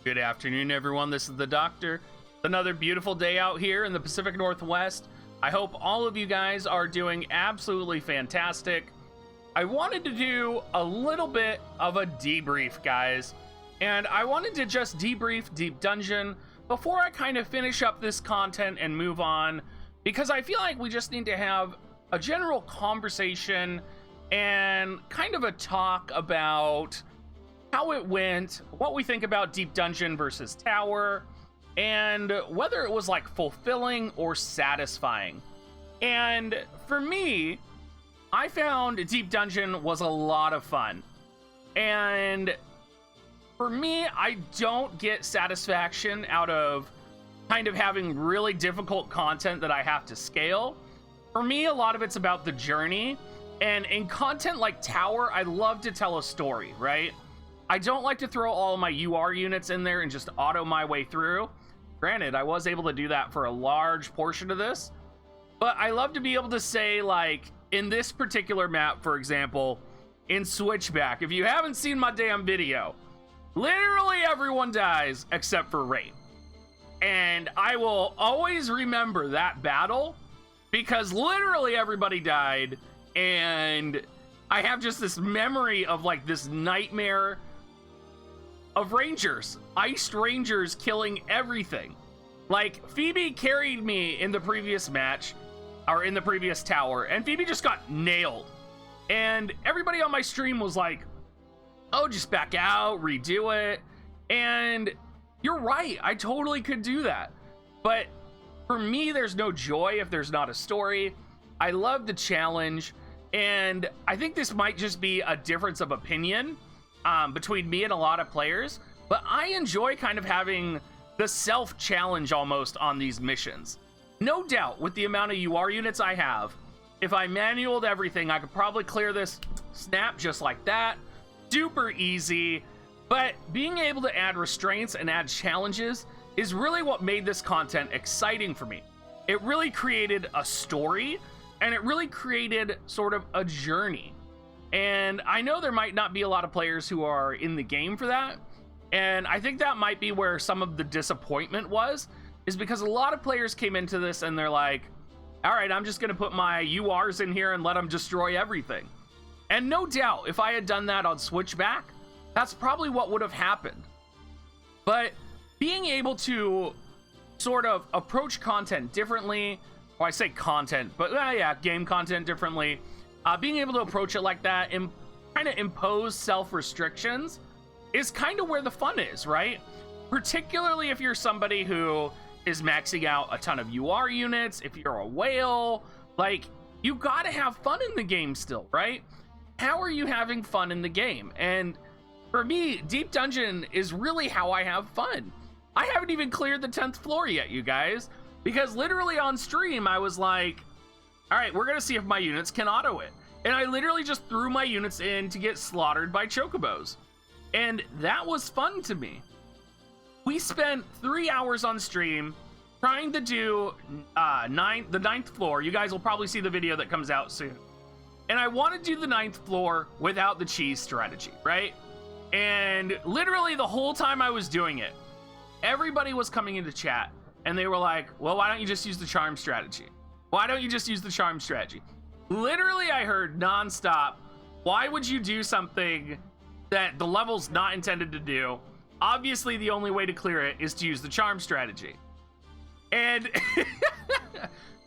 Good afternoon, everyone. This is the Doctor. Another beautiful day out here in the Pacific Northwest. I hope all of you guys are doing absolutely fantastic. I wanted to do a little bit of a debrief, guys. And I wanted to just debrief Deep Dungeon before I kind of finish up this content and move on, because I feel like we just need to have a general conversation and kind of a talk about how it went, what we think about Deep Dungeon versus Tower, and whether it was like fulfilling or satisfying. And for me, I found Deep Dungeon was a lot of fun. And for me, I don't get satisfaction out of kind of having really difficult content that I have to scale. For me, a lot of it's about the journey. And in content like Tower, I love to tell a story, right? I don't like to throw all of my UR units in there and just auto my way through. Granted, I was able to do that for a large portion of this, but I love to be able to say, like, in this particular map, for example, in Switchback, if you haven't seen my damn video, literally everyone dies except for Rain. And I will always remember that battle because literally everybody died, and I have just this memory of like this nightmare of Rangers, iced Rangers killing everything. Like, Phoebe carried me in the previous match, or in the previous tower, and Phoebe just got nailed. And everybody on my stream was like, oh, just back out, redo it. And you're right, I totally could do that. But for me, there's no joy if there's not a story. I love the challenge, and I think this might just be a difference of opinion between me and a lot of players, but I enjoy kind of having the self-challenge almost on these missions. No doubt, with the amount of UR units I have, if I manualed everything, I could probably clear this snap just like that. Super easy, but being able to add restraints and add challenges is really what made this content exciting for me. It really created a story, and it really created sort of a journey. And I know there might not be a lot of players who are in the game for that. And I think that might be where some of the disappointment was, is because a lot of players came into this and they're like, all right, I'm just going to put my URs in here and let them destroy everything. And no doubt, if I had done that on Switchback, that's probably what would have happened. But being able to sort of approach content differently, or I say content, but yeah, game content differently, being able to approach it like that and kind of impose self-restrictions is kind of where the fun is, right? Particularly if you're somebody who is maxing out a ton of UR units, if you're a whale, like, you gotta have fun in the game still, right? How are you having fun in the game? And for me, Deep Dungeon is really how I have fun. I haven't even cleared the 10th floor yet, you guys, because literally on stream, I was like, all right, we're gonna see if my units can auto it. And I literally just threw my units in to get slaughtered by chocobos. And that was fun to me. We spent 3 hours on stream trying to do the 9th floor. You guys will probably see the video that comes out soon. And I want to do the 9th floor without the cheese strategy, right? And literally the whole time I was doing it, everybody was coming into chat and they were like, well, why don't you just use the charm strategy? Why don't you just use the charm strategy? Literally, I heard nonstop, why would you do something that the level's not intended to do? Obviously, the only way to clear it is to use the charm strategy. And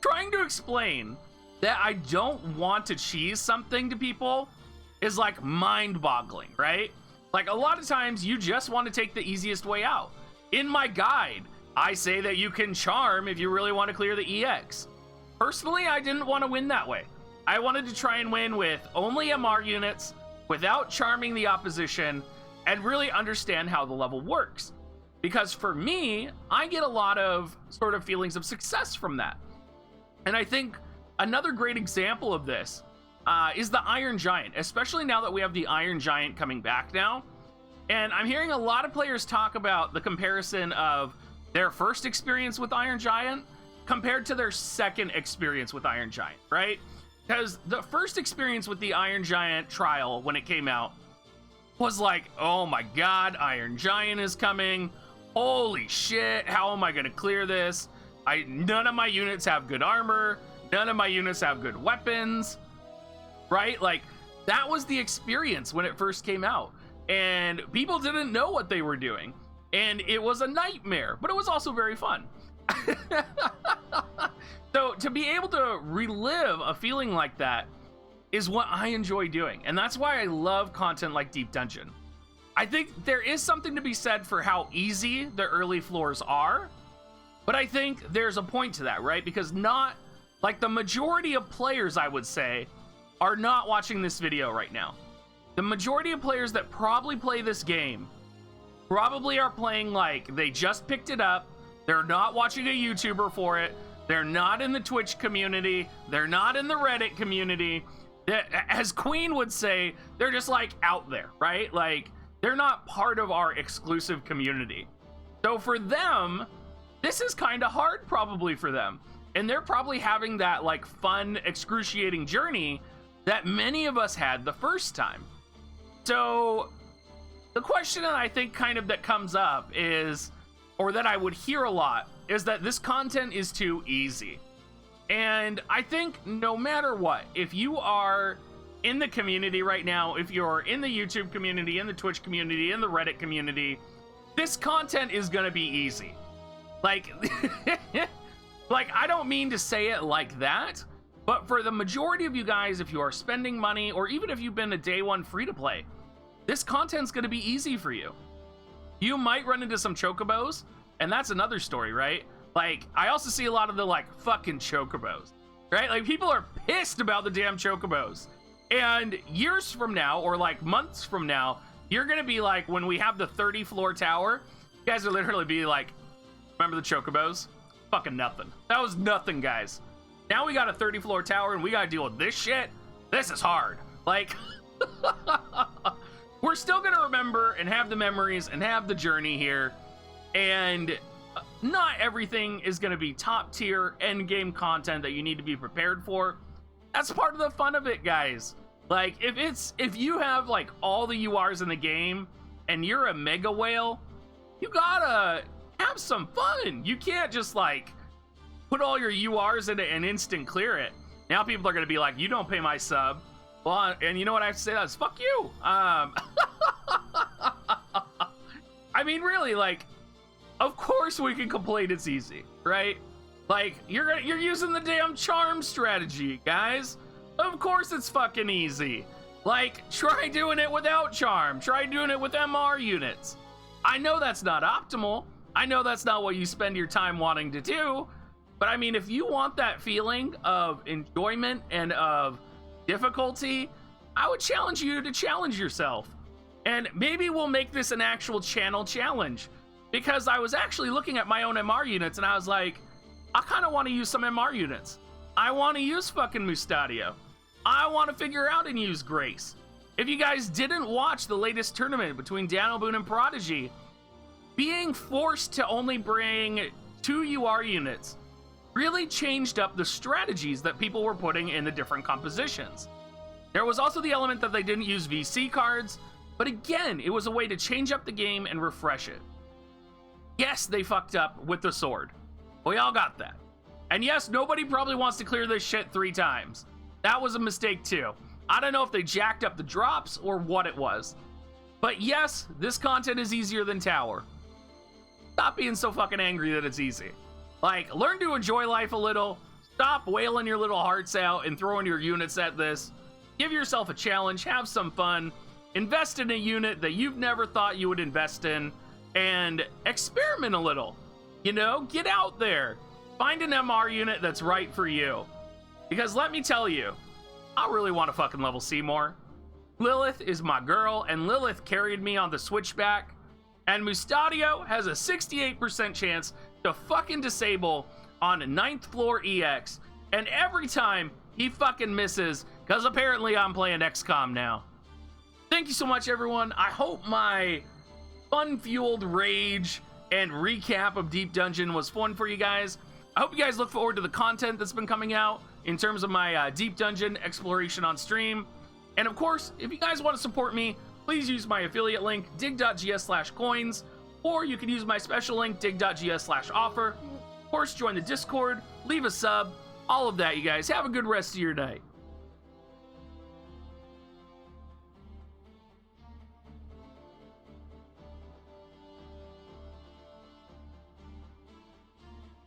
trying to explain that I don't want to cheese something to people is like mind-boggling, right? Like, a lot of times you just want to take the easiest way out. In my guide, I say that you can charm if you really want to clear the EX. Personally, I didn't want to win that way. I wanted to try and win with only MR units, without charming the opposition, and really understand how the level works. Because for me, I get a lot of sort of feelings of success from that. And I think another great example of this is the Iron Giant, especially now that we have the Iron Giant coming back now. And I'm hearing a lot of players talk about the comparison of their first experience with Iron Giant compared to their second experience with Iron Giant, right? Because the first experience with the Iron Giant trial when it came out was like, oh my god, Iron Giant is coming. holy shit, how am I gonna clear this? None of my units have good armor, none of my units have good weapons, right? Like, that was the experience when it first came out, and people didn't know what they were doing, and it was a nightmare, but it was also very fun. So to be able to relive a feeling like that is what I enjoy doing, and that's why I love content like Deep Dungeon. I think there is something to be said for how easy the early floors are, but I think there's a point to that, right? Because not, like, the majority of players, I would say, are not watching this video right now. The majority of players that probably play this game probably are playing like they just picked it up, they're not watching a YouTuber for it, they're not in the Twitch community, they're not in the Reddit community. As Queen would say, they're just like out there, right? Like, they're not part of our exclusive community. So for them, this is kind of hard probably for them. And they're probably having that like fun, excruciating journey that many of us had the first time. So the question that I think kind of that comes up is, or that I would hear a lot, is that this content is too easy. And I think no matter what, if you are in the community right now, if you're in the YouTube community, in the Twitch community, in the Reddit community, this content is gonna be easy. Like, like, I don't mean to say it like that, but for the majority of you guys, if you are spending money, or even if you've been a day one free to play, this content's gonna be easy for you. You might run into some chocobos, and that's another story, right? Like, I also see a lot of the, like, fucking chocobos, right? Like, people are pissed about the damn chocobos. And years from now, or like months from now, you're gonna be like, when we have the 30-floor tower, you guys will literally be like, remember the chocobos? Fucking nothing. That was nothing, guys. Now we got a 30-floor tower, and we gotta deal with this shit? This is hard. Like, we're still gonna remember and have the memories and have the journey here, and not everything is going to be top tier end game content that you need to be prepared for. That's part of the fun of it, guys. Like, if you have like all the URs in the game and you're a mega whale, you gotta have some fun. You can't just like put all your URs in it and instant clear it. Now people are going to be like, you don't pay my sub. Well, and you know what I have to say? That's fuck you. I mean, really, like, of course we can complain it's easy, right? Like, you're using the damn charm strategy, guys. Of course it's fucking easy. Like, try doing it without charm. Try doing it with MR units. I know that's not optimal. I know that's not what you spend your time wanting to do. But I mean, if you want that feeling of enjoyment and of difficulty, I would challenge you to challenge yourself. And maybe we'll make this an actual channel challenge. Because I was actually looking at my own MR units and I was like, I kind of want to use some MR units. I want to use fucking Mustadio. I want to figure out and use Grace. If you guys didn't watch the latest tournament between Daniel Boone and Prodigy, being forced to only bring 2 UR units really changed up the strategies that people were putting in the different compositions. There was also the element that they didn't use VC cards, but again, it was a way to change up the game and refresh it. Yes, they fucked up with the sword. We all got that. And yes, nobody probably wants to clear this shit 3 times. That was a mistake too. I don't know if they jacked up the drops or what it was. But yes, this content is easier than Tower. Stop being so fucking angry that it's easy. Like, learn to enjoy life a little. Stop wailing your little hearts out and throwing your units at this. Give yourself a challenge, have some fun. Invest in a unit that you've never thought you would invest in. And experiment a little, you know, get out there, find an MR unit that's right for you. Because let me tell you, I really want to fucking level C more. Lilith is my girl, and Lilith carried me on the switchback, and Mustadio has a 68% chance to fucking disable on 9th floor EX, and every time he fucking misses, because apparently I'm playing XCOM now. Thank you so much, everyone. I hope my fun-fueled rage and recap of Deep Dungeon was fun for you guys. I hope you guys look forward to the content that's been coming out in terms of my Deep Dungeon exploration on stream. And of course, if you guys want to support me, please use my affiliate link, dig.gs/coins. or you can use my special link, dig.gs/offer. Of course, join the Discord, leave a sub, all of that, you guys. Have a good rest of your day.